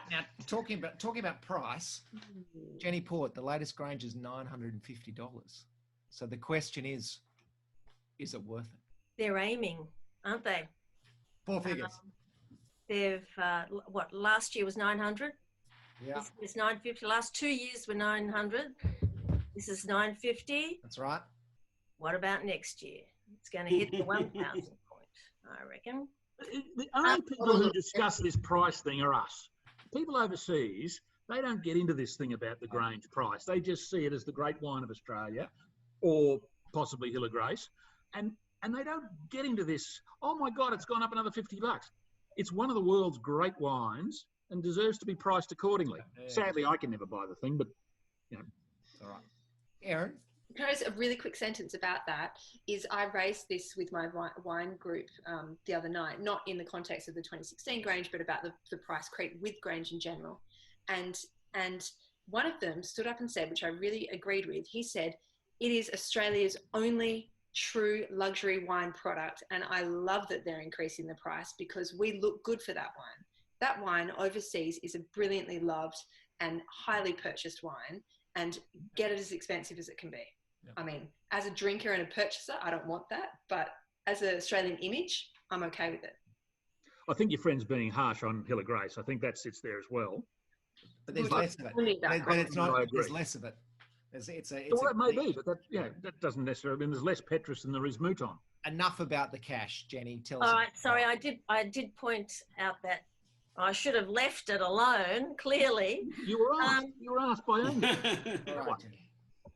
Now talking about price, Jenny Port, the latest Grange is $950. So the question is it worth it? They're aiming, aren't they? Four figures. They've what? Last year was 900. Yeah, It's 950. Last 2 years were 900. This is 950. that's right. What about next year? It's going to hit the 1,000 point, I reckon. The only people who discuss this price thing are us. People overseas, they don't get into this thing about the Grange price. They just see it as the great wine of Australia, or possibly Hill of Grace, and they don't get into this. Oh my God, it's gone up another $50. It's one of the world's great wines and deserves to be priced accordingly. Yeah. Sadly, I can never buy the thing, but you know, all right. Erin? Can I just a really quick sentence about that is I raised this with my wine group the other night, not in the context of the 2016 Grange, but about the price creep with Grange in general. And one of them stood up and said, which I really agreed with, he said, it is Australia's only true luxury wine product. And I love that they're increasing the price because we look good for that wine. That wine overseas is a brilliantly loved and highly purchased wine, and get it as expensive as it can be. Yeah. I mean, as a drinker and a purchaser, I don't want that, but as an Australian image, I'm okay with it. I think your friend's being harsh on Hill of Grace. I think that sits there as well. But there's less of it. But it's not. There's less of it. Well, that may be, but that doesn't necessarily mean there's less Petrus than there is Mouton. Enough about the cash, Jenny. Tell us. All right, sorry, I did point out that I should have left it alone. Clearly, you were asked by Amy.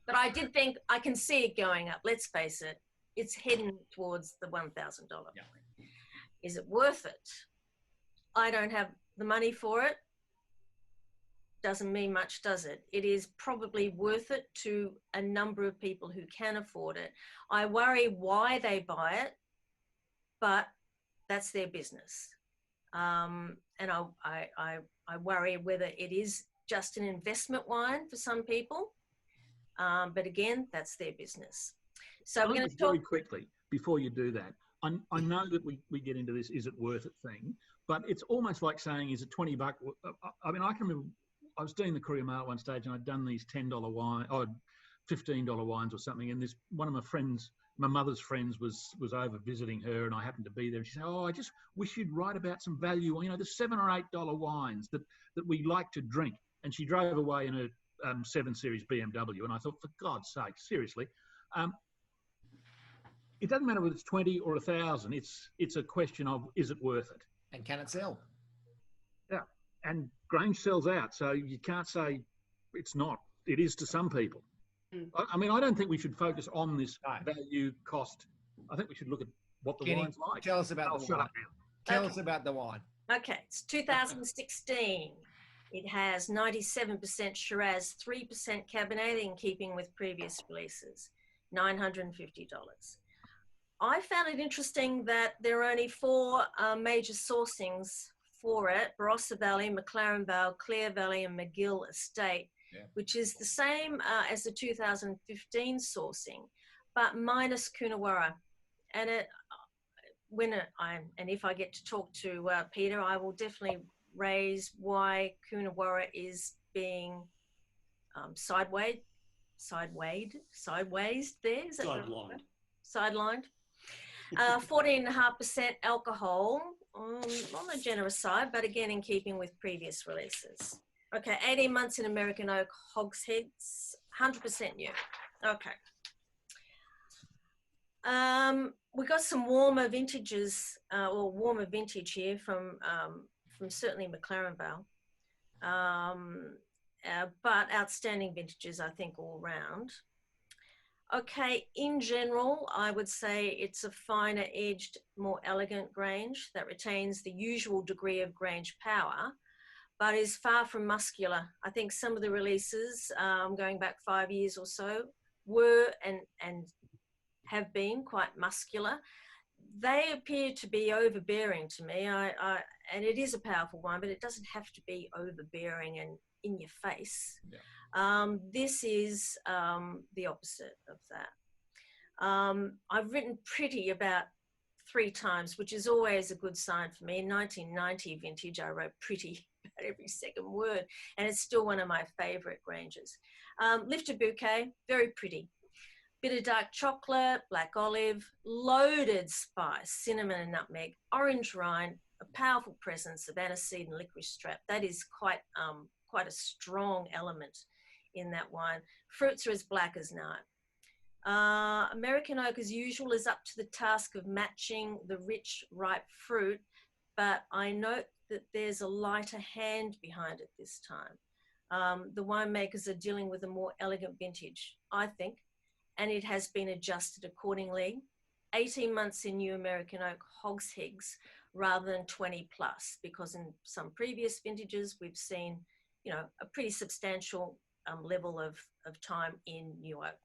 But I did think I can see it going up. Let's face it, it's heading towards the $1,000 point. Is it worth it? I don't have the money for it. Doesn't mean much, does it? It is probably worth it to a number of people who can afford it. I worry why they buy it, but that's their business. And I worry whether it is just an investment wine for some people. But again, that's their business. So we're going to talk very quickly before you do that. I know that we get into this "is it worth it" thing, but it's almost like saying, "Is it $20?" I mean, I can remember I was doing the Courier Mail at one stage, and I'd done these $10 wine or $15 wines or something. And this one of my friends, my mother's friends, was over visiting her, and I happened to be there. And she said, "Oh, I just wish you'd write about some value. You know, the $7 or $8 wines that we like to drink." And she drove away in a 7 Series BMW, and I thought, for God's sake, seriously, it doesn't matter whether it's 20 or 1,000. It's a question of, is it worth it, and can it sell? Yeah, and Grange sells out, so you can't say it's not. It is to some people. I mean, I don't think we should focus on this value cost. I think we should look at what the wine's like. Tell us about the wine. Tell us about the wine. Okay, it's 2016. It has 97% Shiraz, 3% Cabernet, in keeping with previous releases, $950. I found it interesting that there are only 4 major sourcings for it: Barossa Valley, McLaren Vale, Clare Valley, and McGill Estate, which is the same as the 2015 sourcing, but minus Coonawarra. And if I get to talk to Peter, I will definitely raise why Coonawarra is being sideways there. Is that sidelined? Sidelined. 14.5% alcohol, on the generous side, but again in keeping with previous releases. Okay, 18 months in American oak hogsheads, 100% new. Okay. We got some warmer vintages, or warmer vintage here from certainly McLaren Vale, but outstanding vintages, I think, all round. Okay, in general, I would say it's a finer edged, more elegant Grange that retains the usual degree of Grange power, but is far from muscular. I think some of the releases, going back 5 years or so, were and have been quite muscular. They appear to be overbearing to me. And it is a powerful wine, but it doesn't have to be overbearing and in your face. This is the opposite of that. I've written pretty about 3 times, which is always a good sign for me. In 1990 vintage, I wrote pretty about every second word, and it's still one of my favorite Granges. Lifted bouquet, very pretty. Bit of dark chocolate, black olive, loaded spice, cinnamon and nutmeg, orange rind, a powerful presence of aniseed and licorice strap. That is quite a strong element in that wine. Fruits are as black as night. American oak, as usual, is up to the task of matching the rich, ripe fruit, but I note that there's a lighter hand behind it this time. The winemakers are dealing with a more elegant vintage, I think, and it has been adjusted accordingly. 18 months in new American oak hogsheads rather than 20 plus, because in some previous vintages we've seen, a pretty substantial level of time in new oak.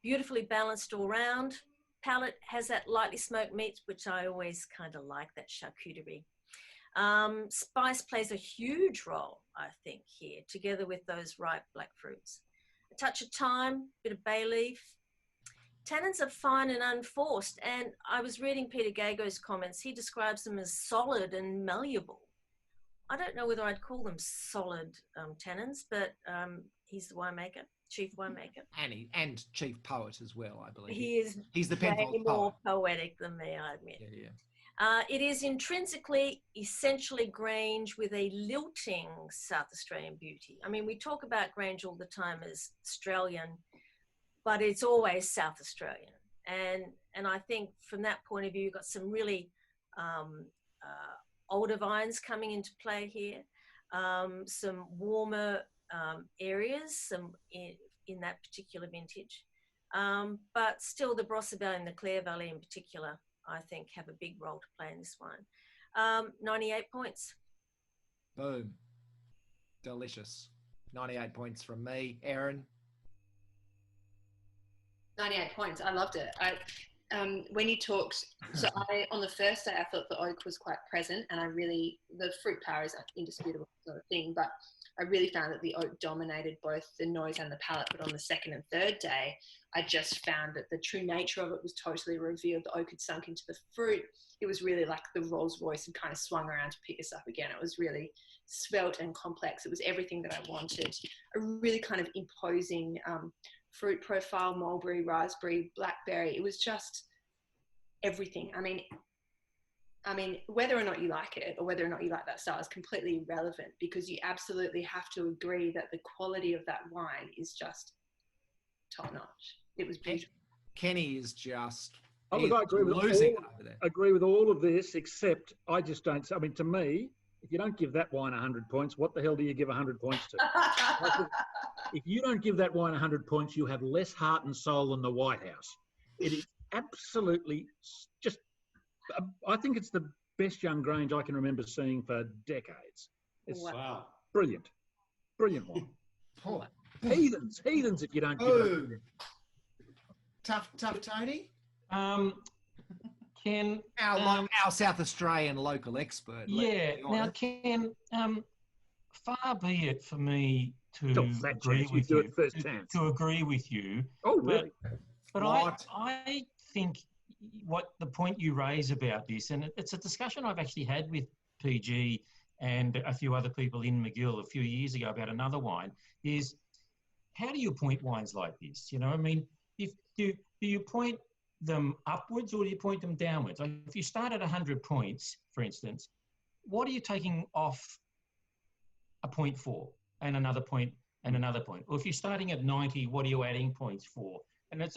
Beautifully balanced all round. Palate has that lightly smoked meat, which I always kind of like, that charcuterie. Spice plays a huge role, I think, here, together with those ripe black fruits. A touch of thyme, bit of bay leaf. Tannins are fine and unforced, and I was reading Peter Gago's comments. He describes them as solid and malleable. I don't know whether I'd call them solid tannins, but he's the winemaker, chief winemaker. And chief poet as well, I believe. He's the way Penfolds more poet. poetic than me, I admit. Yeah. It is intrinsically, essentially Grange with a lilting South Australian beauty. I mean, we talk about Grange all the time as Australian, but it's always South Australian. And I think from that point of view, you've got some really older vines coming into play here, some warmer areas in that particular vintage. But still the Barossa Valley and the Clare Valley in particular, I think, have a big role to play in this wine. 98 points. Boom. Delicious. 98 points from me. Erin? 98 points. I loved it. When you talked, on the first day, I thought the oak was quite present, and the fruit power is indisputable sort of thing, but I really found that the oak dominated both the nose and the palate. But on the second and third day, I just found that the true nature of it was totally revealed. The oak had sunk into the fruit. It was really like the Rolls Royce had kind of swung around to pick us up again. It was really svelte and complex. It was everything that I wanted. A really kind of imposing fruit profile, mulberry, raspberry, blackberry. It was just everything. I mean, whether or not you like it or whether or not you like that style is completely irrelevant, because you absolutely have to agree that the quality of that wine is just top notch. It was beautiful. Kenny is just I agree with all of this, except I just don't. I mean, to me, if you don't give that wine 100 points, what the hell do you give 100 points to? If you don't give that wine 100 points, you have less heart and soul than the White House. It is absolutely just, I think it's the best young Grange I can remember seeing for decades. It's wow. Brilliant. Brilliant wine. Oh. Heathens if you don't give it. Tough, Tony? Ken, our South Australian local expert. Yeah. Now, Ken, far be it for me to agree with you. To agree with you. Oh, really? But I think what the point you raise about this, and it's a discussion I've actually had with PG and a few other people in McGill a few years ago about another wine, is how do you point wines like this? You know, I mean, do you point them upwards or do you point them downwards? Like if you start at 100 points, for instance, what are you taking off a point for, and another point and another point? Or if you're starting at 90, what are you adding points for? And it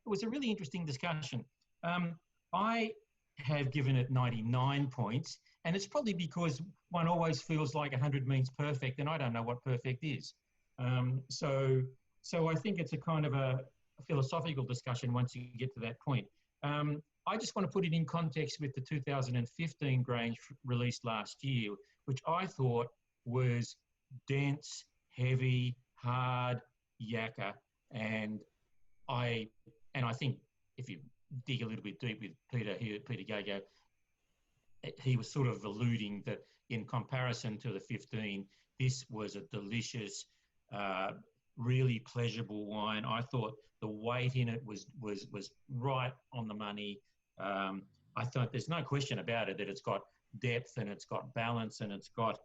was a really interesting discussion. I have given it 99 points, and it's probably because one always feels like 100 means perfect, and I don't know what perfect is. So I think it's a kind of a philosophical discussion once you get to that point. I just want to put it in context with the 2015 Grange released last year, which I thought was dense, heavy, hard, yakka, and I think if you dig a little bit deep with Peter Gago, he was sort of alluding that in comparison to the 15, this was a delicious, really pleasurable wine. I thought the weight in it was right on the money. I thought there's no question about it that it's got depth and it's got balance and it's got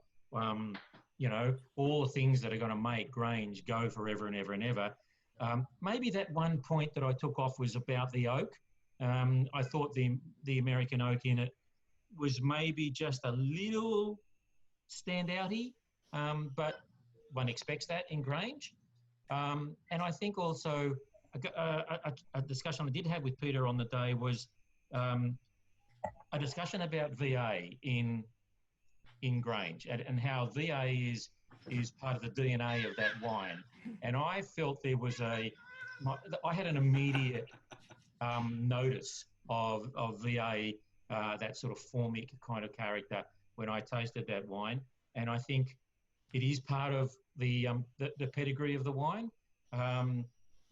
you know, all the things that are going to make Grange go forever and ever and ever. Maybe that one point that I took off was about the oak. I thought the American oak in it was maybe just a little standouty, but one expects that in Grange. And I think also a discussion I did have with Peter on the day was a discussion about VA in Grange and how VA is part of the DNA of that wine. And I felt there was I had an immediate notice of VA, that sort of formic kind of character when I tasted that wine. And I think it is part of the pedigree of the wine.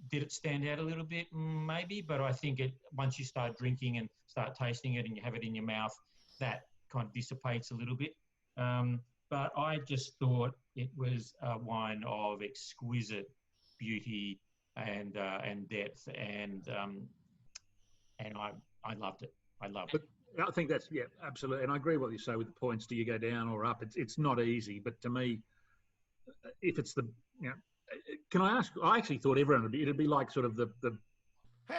Did it stand out a little bit? Maybe, but I think once you start drinking and start tasting it and you have it in your mouth, that kind of dissipates a little bit. But I just thought it was a wine of exquisite beauty and depth, and I loved it. I loved it. I think that's, yeah, absolutely. And I agree with what you say with the points. Do you go down or up? It's not easy, but to me, if it's the, you know, can I ask, I actually thought everyone it'd be like sort of the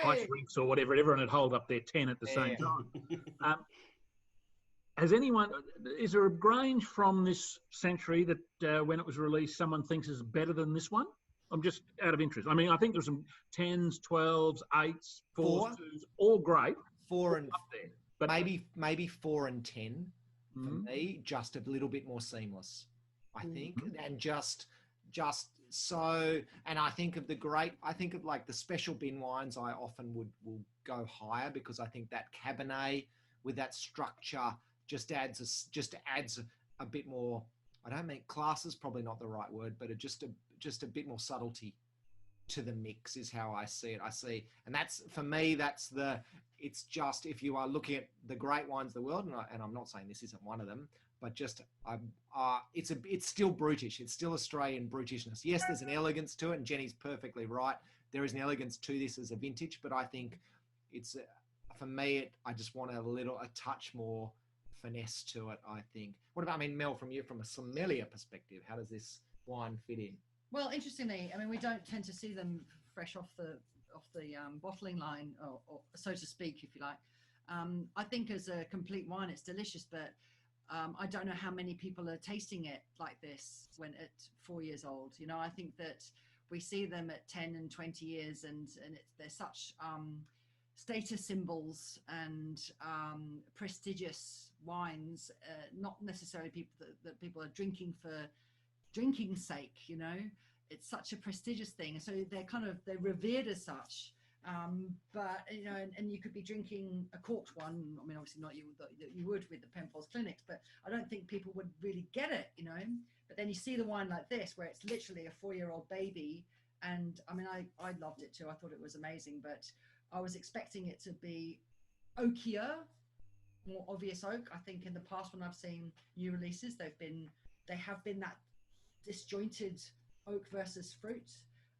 ice rinks or whatever, everyone would hold up their 10 at the same time. Is there a Grange from this century that when it was released, someone thinks is better than this one? I'm just out of interest. I mean, I think there's some 10s, 12s, 8s, 4s, 2s, all great. 4 and up there. But maybe 4 and 10 for me, just a little bit more seamless, I think, and just so. And I think of like the special bin wines. I often will go higher because I think that Cabernet with that structure just adds a bit more. I don't mean class is probably not the right word, but just a bit more subtlety to the mix is how I see it. And that's, for me, it's just, if you are looking at the great wines of the world, and I'm not saying this isn't one of them, but just it's still brutish. It's still Australian brutishness. Yes, there's an elegance to it, and Jenny's perfectly right. There is an elegance to this as a vintage, but I think it's, for me, I just want a touch more finesse to it, I think. What about, Mel, from a sommelier perspective, how does this wine fit in? Well, interestingly, we don't tend to see them fresh off the bottling line, or so to speak, if you like. I think as a complete wine, it's delicious, but I don't know how many people are tasting it like this when at 4 years old. You know, I think that we see them at 10 and 20 years, and they're such status symbols and prestigious wines, not necessarily people that people are drinking for drinking's sake. You know, it's such a prestigious thing, so they're revered as such. But you know, and you could be drinking a corked one. Obviously not you would with the Penfolds clinics, but I don't think people would really get it, you know. But then you see the wine like this, where it's literally a 4-year-old baby, and I loved it too. I thought it was amazing, but I was expecting it to be oakier, more obvious oak. I think in the past when I've seen new releases, they have been that disjointed oak versus fruit.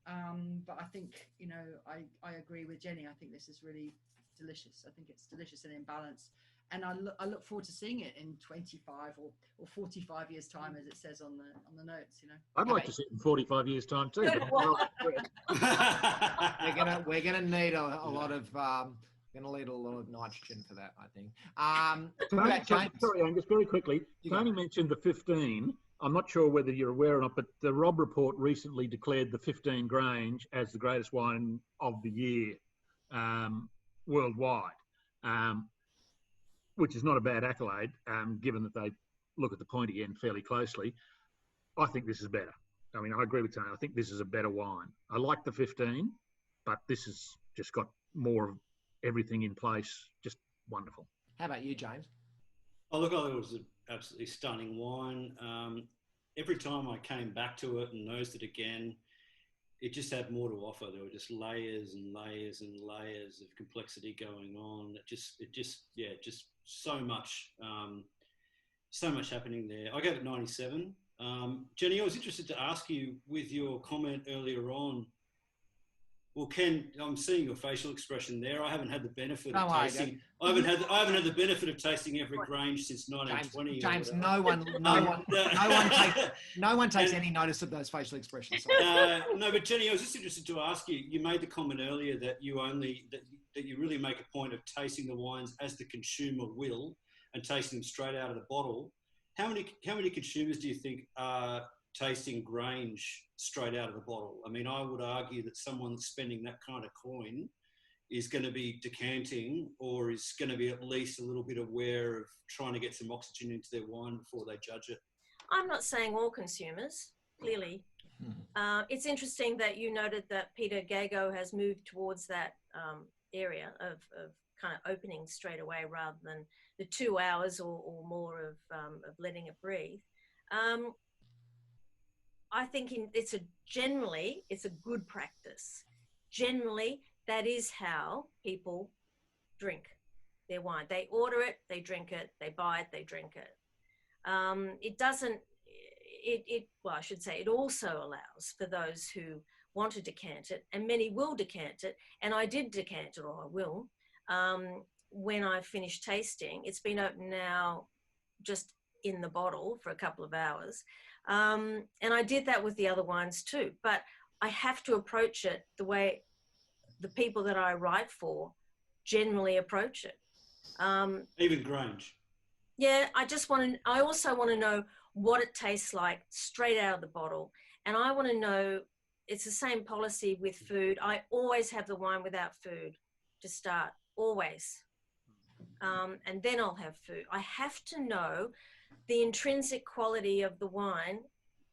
But I think, you know, I agree with Jenny. I think this is really delicious. I think it's delicious and in balance. And I look forward to seeing it in 25 or 45 years time, as it says on the notes, you know. I'd like to see it in 45 years time too. But we're gonna need a lot of nitrogen for that, I think. Sorry, Angus, very quickly. Tony mentioned the 15. I'm not sure whether you're aware or not, but the Rob Report recently declared the 15 Grange as the greatest wine of the year worldwide, which is not a bad accolade, given that they look at the pointy end fairly closely. I think this is better. I agree with Tony. I think this is a better wine. I like the 15, but this has just got more of everything in place. Just wonderful. How about you, James? Oh, look, I thought it was an absolutely stunning wine. Every time I came back to it and nosed it again, it just had more to offer. There were just layers and layers and layers of complexity going on. It just so much happening there. I gave it 97. Jenny, I was interested to ask you, with your comment earlier on, Well, Ken, I'm seeing your facial expression there. I haven't had the benefit of No, I tasting. I haven't had the benefit of tasting every Grange since 1920. James, or no one takes any notice of those facial expressions. No, but Jenny, I was just interested to ask you. You made the comment earlier that you really make a point of tasting the wines as the consumer will, and tasting them straight out of the bottle. How many consumers do you think are tasting Grange straight out of the bottle? I mean, I would argue that someone spending that kind of coin is going to be decanting, or is going to be at least a little bit aware of trying to get some oxygen into their wine before they judge it. I'm not saying all consumers, clearly. It's interesting that you noted that Peter Gago has moved towards that area of kind of opening straight away rather than the 2 hours or more of letting it breathe. I think it's a good practice. Generally, that is how people drink their wine. They order it, they drink it, they buy it, they drink it. Well, I should say it also allows for those who want to decant it, and many will decant it, and I did decant it, or I will, when I finished tasting. It's been open now just in the bottle for a couple of hours. And I did that with the other wines too, but I have to approach it the way the people that I write for generally approach it. Even Grange. Yeah, I also want to know what it tastes like straight out of the bottle. And I want to know, it's the same policy with food. I always have the wine without food to start, always. And then I'll have food. I have to know the intrinsic quality of the wine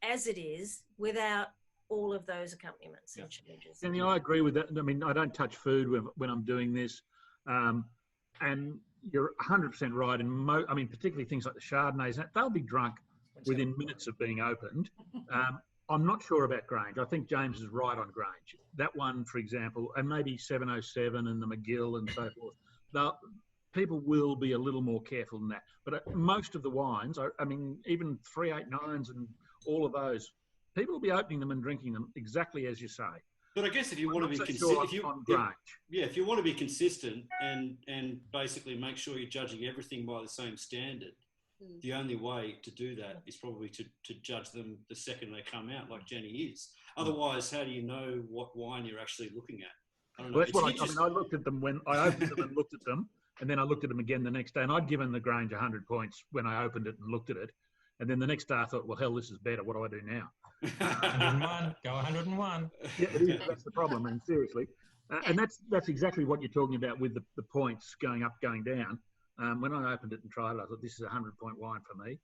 as it is without all of those accompaniments and changes. And I agree with that. I mean, I don't touch food when I'm doing this. And you're 100% right. And I mean, particularly things like the Chardonnays, they'll be drunk within minutes of being opened. I'm not sure about Grange. I think James is right on Grange. That one, for example, and maybe 707 and the McGill and so forth, people will be a little more careful than that. But most of the wines, I mean, even 389s and all of those, people will be opening them and drinking them exactly as you say. But I guess if you want to be consistent, if you want to be consistent and basically make sure you're judging everything by the same standard, the only way to do that is probably to judge them the second they come out, like Jenny is. Otherwise, how do you know what wine you're actually looking at? I don't know. Well, that's what I looked at them when I opened them and looked at them, and then I looked at them again the next day, and I'd given the Grange 100 points when I opened it and looked at it. And then the next day I thought, well, hell, this is better. What do I do now? 101, go 101. Yeah, it is. That's the problem, and seriously. And that's exactly what you're talking about with the points going up, going down. When I opened it and tried it, I thought, this is a 100-point wine for me.